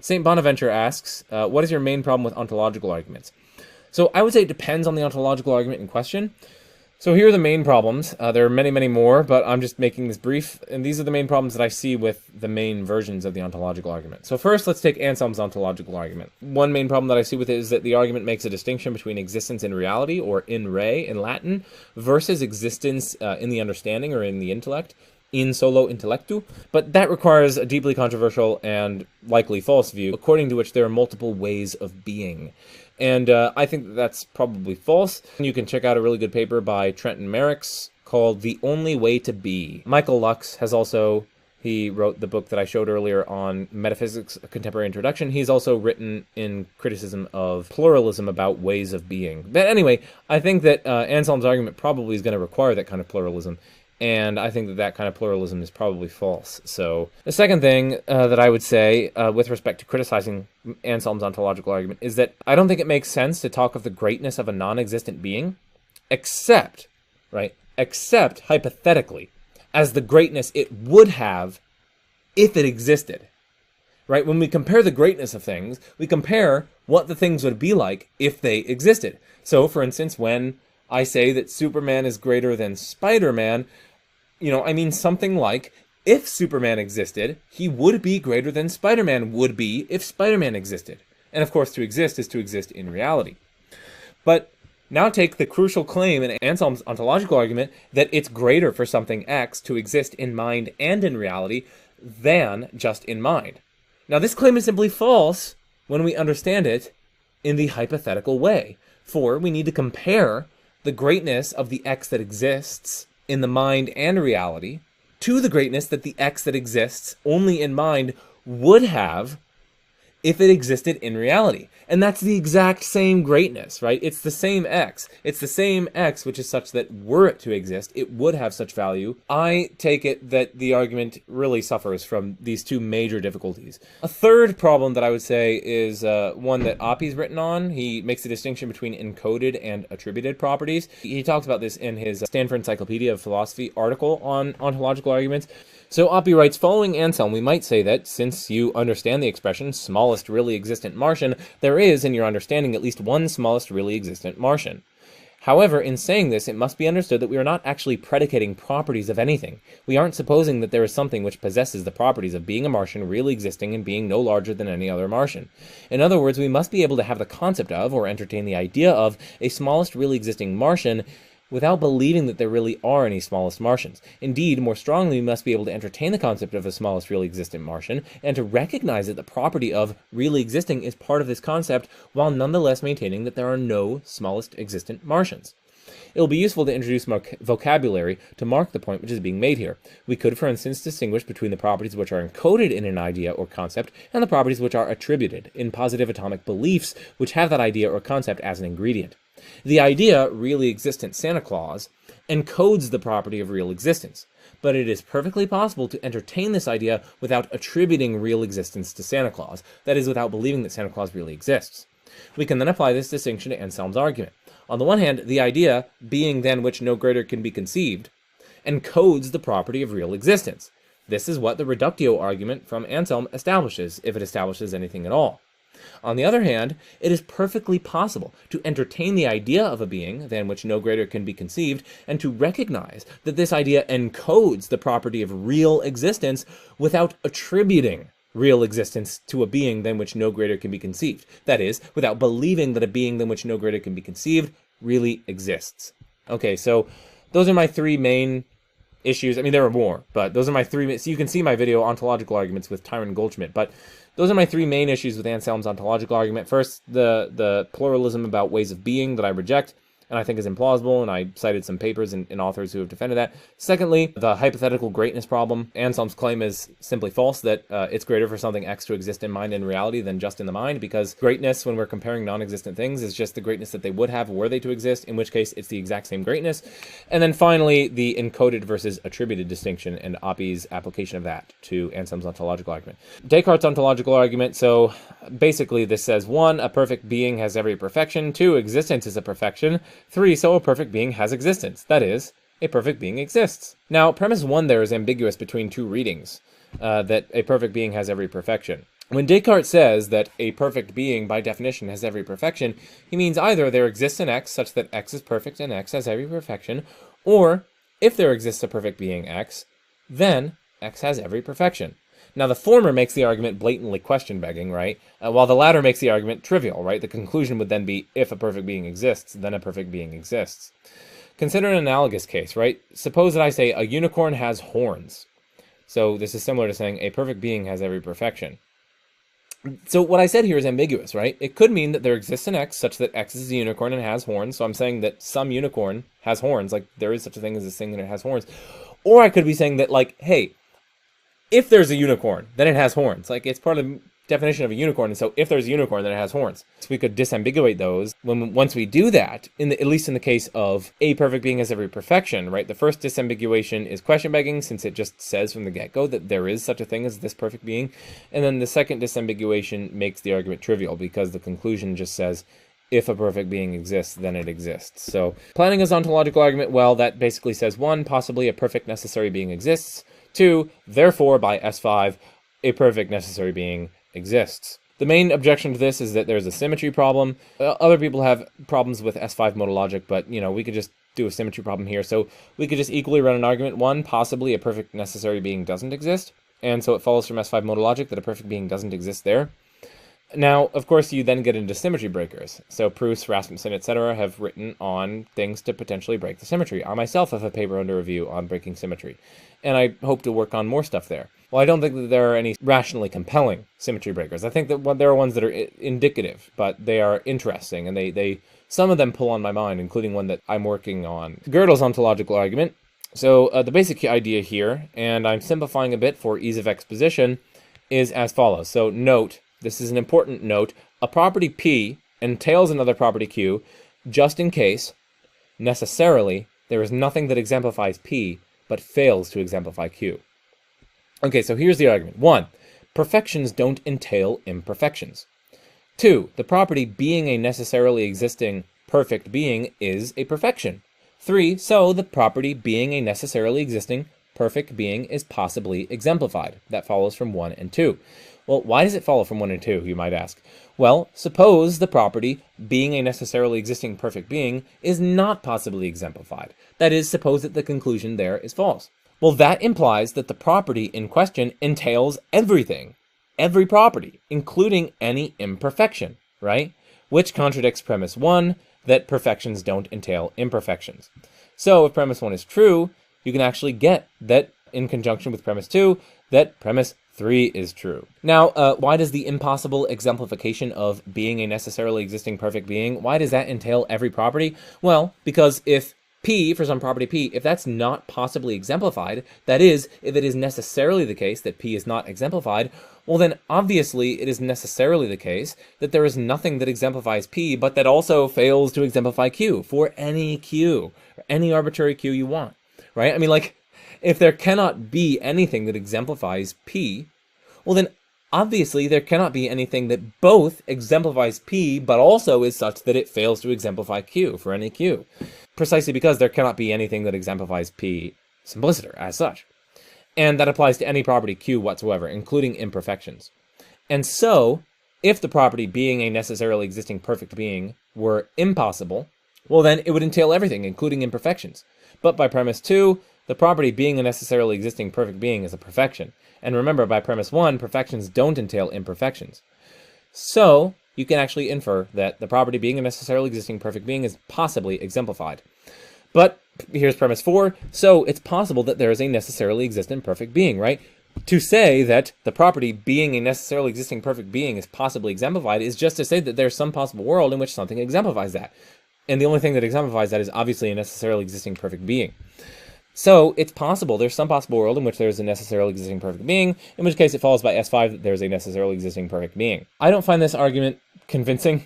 St. Bonaventure asks, what is your main problem with ontological arguments? So I would say it depends on the ontological argument in question. So here are the main problems. There are many, many more, but I'm just making this brief. And these are the main problems that I see with the main versions of the ontological argument. So first, let's take Anselm's ontological argument. One main problem that I see with it is that the argument makes a distinction between existence in reality, or in re in Latin, versus existence in the understanding or in the intellect, in solo intellectu. But that requires a deeply controversial and likely false view, according to which there are multiple ways of being. And I think that that's probably false. You can check out a really good paper by Trenton Merricks called The Only Way to Be. Michael Lux has also, he wrote the book that I showed earlier on Metaphysics, A Contemporary Introduction. He's also written in criticism of pluralism about ways of being. But anyway, I think that Anselm's argument probably is going to require that kind of pluralism. And I think that that kind of pluralism is probably false. So the second thing that I would say with respect to criticizing Anselm's ontological argument is that I don't think it makes sense to talk of the greatness of a non-existent being, except hypothetically, as the greatness it would have if it existed. Right? When we compare the greatness of things, we compare what the things would be like if they existed. So, for instance, when I say that Superman is greater than Spider-Man, I mean something like, if Superman existed, he would be greater than Spider-Man would be if Spider-Man existed. And of course, to exist is to exist in reality. But now take the crucial claim in Anselm's ontological argument that it's greater for something X to exist in mind and in reality than just in mind. Now, this claim is simply false when we understand it in the hypothetical way. For we need to compare the greatness of the X that exists in the mind and reality to the greatness that the X that exists only in mind would have if it existed in reality. And that's the exact same greatness, right? It's the same X. It's the same X, which is such that were it to exist, it would have such value. I take it that the argument really suffers from these two major difficulties. A third problem that I would say is one that Oppie's written on. He makes a distinction between encoded and attributed properties. He talks about this in his Stanford Encyclopedia of Philosophy article on ontological arguments. So Oppie writes, following Anselm, we might say that, since you understand the expression smallest really existent Martian, there is, in your understanding, at least one smallest really existent Martian. However, in saying this, it must be understood that we are not actually predicating properties of anything. We aren't supposing that there is something which possesses the properties of being a Martian really existing and being no larger than any other Martian. In other words, we must be able to have the concept of, or entertain the idea of, a smallest really existing Martian without believing that there really are any smallest Martians. Indeed, more strongly, we must be able to entertain the concept of a smallest really existent Martian, and to recognize that the property of really existing is part of this concept, while nonetheless maintaining that there are no smallest existent Martians. It will be useful to introduce vocabulary to mark the point which is being made here. We could, for instance, distinguish between the properties which are encoded in an idea or concept, and the properties which are attributed in positive atomic beliefs which have that idea or concept as an ingredient. The idea, really existent Santa Claus, encodes the property of real existence, but it is perfectly possible to entertain this idea without attributing real existence to Santa Claus, that is, without believing that Santa Claus really exists. We can then apply this distinction to Anselm's argument. On the one hand, the idea, being than which no greater can be conceived, encodes the property of real existence. This is what the reductio argument from Anselm establishes, if it establishes anything at all. On the other hand, it is perfectly possible to entertain the idea of a being than which no greater can be conceived, and to recognize that this idea encodes the property of real existence without attributing real existence to a being than which no greater can be conceived. That is, without believing that a being than which no greater can be conceived really exists. Okay, so those are my three main issues. I mean, there are more, but those are my three. So you can see my video, Ontological Arguments with Tyrone Goldschmidt, but those are my three main issues with Anselm's ontological argument. First, the pluralism about ways of being that I reject and I think is implausible, and I cited some papers and authors who have defended that. Secondly, the hypothetical greatness problem. Anselm's claim is simply false, that it's greater for something X to exist in mind and reality than just in the mind, because greatness, when we're comparing non-existent things, is just the greatness that they would have were they to exist, in which case it's the exact same greatness. And then finally, the encoded versus attributed distinction and Oppie's application of that to Anselm's ontological argument. Descartes' ontological argument, so basically this says, 1, a perfect being has every perfection. 2, existence is a perfection. 3, so a perfect being has existence. That is, a perfect being exists. Now, premise 1 there is ambiguous between two readings, that a perfect being has every perfection. When Descartes says that a perfect being, by definition, has every perfection, he means either there exists an x such that x is perfect and x has every perfection, or if there exists a perfect being x, then x has every perfection. Now, the former makes the argument blatantly question-begging, right? While the latter makes the argument trivial, right? The conclusion would then be, if a perfect being exists, then a perfect being exists. Consider an analogous case, right? Suppose that I say a unicorn has horns. So this is similar to saying a perfect being has every perfection. So what I said here is ambiguous, right? It could mean that there exists an x such that x is a unicorn and has horns. So I'm saying that some unicorn has horns, like there is such a thing as this thing that it has horns. Or I could be saying that, like, hey, if there's a unicorn, then it has horns. Like, it's part of the definition of a unicorn, and so if there's a unicorn, then it has horns. So we could disambiguate those. Once we do that, at least in the case of a perfect being has every perfection, right? The first disambiguation is question-begging, since it just says from the get-go that there is such a thing as this perfect being. And then the second disambiguation makes the argument trivial, because the conclusion just says, if a perfect being exists, then it exists. So Plantinga's ontological argument, well, that basically says, 1, possibly a perfect necessary being exists. 2, therefore, by S5, a perfect necessary being exists. The main objection to this is that there's a symmetry problem. Other people have problems with S5 modal logic, but, you know, we could just do a symmetry problem here. So we could just equally run an argument. 1, possibly a perfect necessary being doesn't exist. And so it follows from S5 modal logic that a perfect being doesn't exist there. Now, of course, you then get into symmetry breakers. So Proust, Rasmussen, etc. have written on things to potentially break the symmetry. I myself have a paper under review on breaking symmetry, and I hope to work on more stuff there. Well, I don't think that there are any rationally compelling symmetry breakers. I think that there are ones that are indicative, but they are interesting, and some of them pull on my mind, including one that I'm working on. Gödel's ontological argument. So the basic idea here, and I'm simplifying a bit for ease of exposition, is as follows. So note, this is an important note, a property P entails another property Q, just in case, necessarily, there is nothing that exemplifies P, but fails to exemplify Q. Okay, so here's the argument. 1, perfections don't entail imperfections. 2, the property being a necessarily existing perfect being is a perfection. 3, so the property being a necessarily existing perfect being is possibly exemplified. That follows from 1 and 2. Well, why does it follow from 1 and 2, you might ask? Well, suppose the property, being a necessarily existing perfect being, is not possibly exemplified. That is, suppose that the conclusion there is false. Well, that implies that the property in question entails everything. Every property, including any imperfection, right? Which contradicts premise 1, that perfections don't entail imperfections. So, if premise 1 is true, you can actually get that in conjunction with premise 2, that premise 3 is true. Now, why does the impossible exemplification of being a necessarily existing perfect being, why does that entail every property? Well, because if P, for some property P, if that's not possibly exemplified, that is, if it is necessarily the case that P is not exemplified, well then obviously it is necessarily the case that there is nothing that exemplifies P, but that also fails to exemplify Q, for any Q, or any arbitrary Q you want, right? I mean, like, if there cannot be anything that exemplifies P, well then obviously there cannot be anything that both exemplifies P, but also is such that it fails to exemplify Q, for any Q. Precisely because there cannot be anything that exemplifies P simpliciter as such. And that applies to any property Q whatsoever, including imperfections. And so, if the property being a necessarily existing perfect being were impossible, well then it would entail everything, including imperfections. But by premise 2, the property being a necessarily existing perfect being is a perfection. And remember, by premise 1, perfections don't entail imperfections. So, you can actually infer that the property being a necessarily existing perfect being is possibly exemplified. But here's premise 4. So, it's possible that there is a necessarily existent perfect being, right? To say that the property being a necessarily existing perfect being is possibly exemplified is just to say that there's some possible world in which something exemplifies that. And the only thing that exemplifies that is obviously a necessarily existing perfect being. So, it's possible, there's some possible world in which there's a necessarily existing perfect being, in which case it follows by S5 that there's a necessarily existing perfect being. I don't find this argument convincing.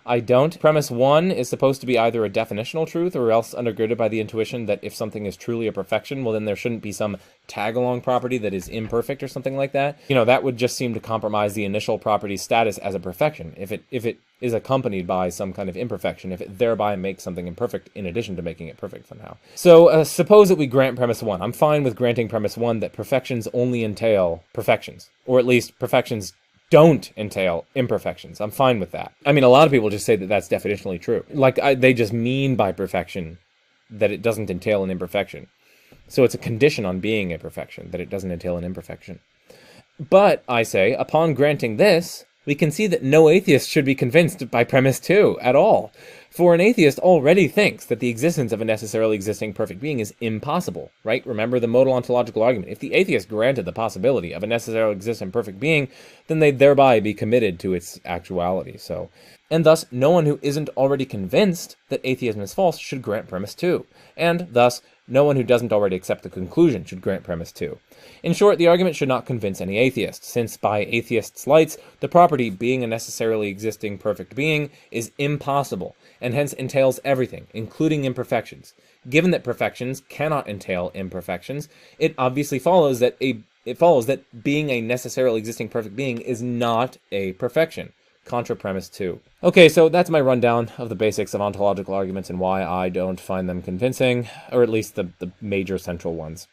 I don't. Premise 1 is supposed to be either a definitional truth or else undergirded by the intuition that if something is truly a perfection, well then there shouldn't be some tag-along property that is imperfect or something like that. You know, that would just seem to compromise the initial property's status as a perfection, if it is accompanied by some kind of imperfection, if it thereby makes something imperfect in addition to making it perfect somehow. So suppose that we grant premise 1. I'm fine with granting premise 1 that perfections only entail perfections, or at least perfections don't entail imperfections. I'm fine with that. I mean, a lot of people just say that that's definitionally true. Like, they just mean by perfection that it doesn't entail an imperfection. So it's a condition on being a perfection, that it doesn't entail an imperfection. But, I say, upon granting this, we can see that no atheist should be convinced by premise 2 at all. For an atheist already thinks that the existence of a necessarily existing perfect being is impossible, right? Remember the modal ontological argument. If the atheist granted the possibility of a necessarily existing perfect being, then they'd thereby be committed to its actuality. And thus, no one who isn't already convinced that atheism is false should grant premise 2. And thus, no one who doesn't already accept the conclusion should grant premise 2. In short, the argument should not convince any atheist, since by atheists' lights, the property being a necessarily existing perfect being is impossible, and hence entails everything, including imperfections. Given that perfections cannot entail imperfections, it obviously follows that being a necessarily existing perfect being is not a perfection. Contra premise 2. Okay, so that's my rundown of the basics of ontological arguments and why I don't find them convincing, or at least the major central ones.